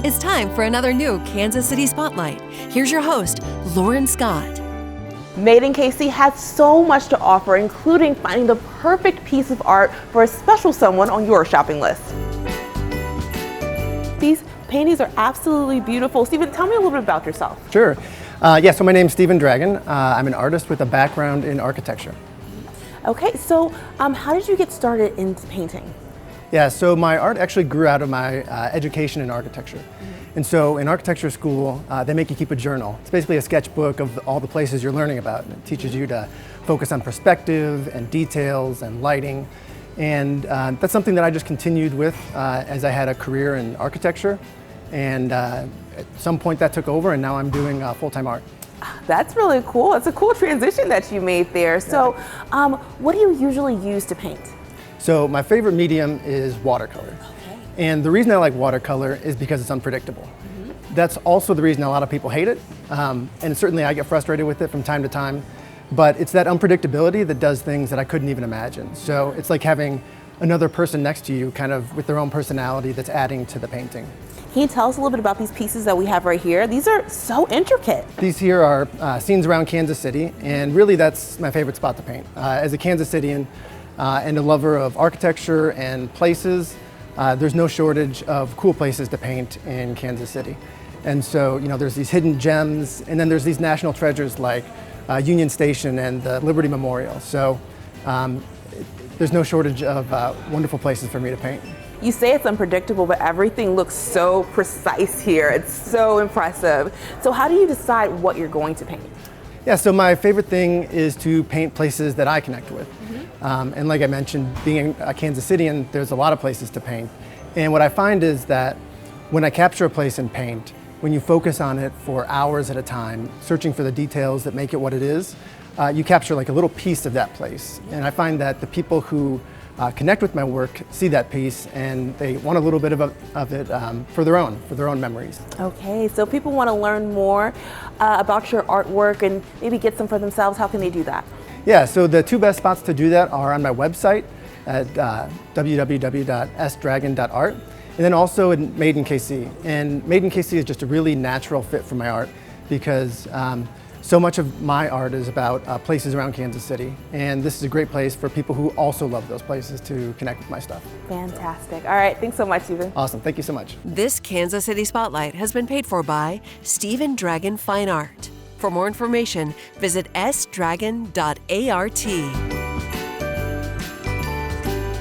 It's time for another new Kansas City Spotlight. Here's your host, Lauren Scott. Made in KC has so much to offer, including finding the perfect piece of art for a special someone on your shopping list. These paintings are absolutely beautiful. Stephen, tell me a little bit about yourself. Sure. So my name's Stephen Dragon. I'm an artist with a background in architecture. Okay, so how did you get started into painting? Yeah, so my art actually grew out of my education in architecture. And so in architecture school, they make you keep a journal. It's basically a sketchbook of all the places you're learning about. And it teaches you to focus on perspective and details and lighting. And that's something that I just continued with as I had a career in architecture. And at some point that took over, and now I'm doing full-time art. That's really cool. It's a cool transition that you made there. So what do you usually use to paint? So my favorite medium is watercolor. Okay. And the reason I like watercolor is because it's unpredictable. That's also the reason a lot of people hate it. And certainly I get frustrated with it from time to time. But it's that unpredictability that does things that I couldn't even imagine. So it's like having another person next to you, kind of with their own personality that's adding to the painting. Can you tell us a little bit about these pieces that we have right here? These are so intricate. These here are scenes around Kansas City, and really that's my favorite spot to paint. As a Kansas Citian and a lover of architecture and places, there's no shortage of cool places to paint in Kansas City. And so, there's these hidden gems, and then there's these national treasures like Union Station and the Liberty Memorial. So there's no shortage of wonderful places for me to paint. You say it's unpredictable, but everything looks so precise here. It's so impressive. So how do you decide what you're going to paint? Yeah, so my favorite thing is to paint places that I connect with. And like I mentioned, being a Kansas Citian, there's a lot of places to paint. And what I find is that when I capture a place in paint, when you focus on it for hours at a time, searching for the details that make it what it is, you capture like a little piece of that place. And I find that the people who connect with my work see that piece, and they want a little bit of it for their own memories. Okay, so if people want to learn more about your artwork and maybe get some for themselves, how can they do that? Yeah, so the two best spots to do that are on my website at www.sdragon.art, and then also in Made in KC. And Made in KC is just a really natural fit for my art because so much of my art is about places around Kansas City, and this is a great place for people who also love those places to connect with my stuff. Fantastic. All right, thanks so much, Stephen. Awesome, thank you so much. This Kansas City Spotlight has been paid for by Stephen Dragon Fine Art. For more information, visit sdragon.art.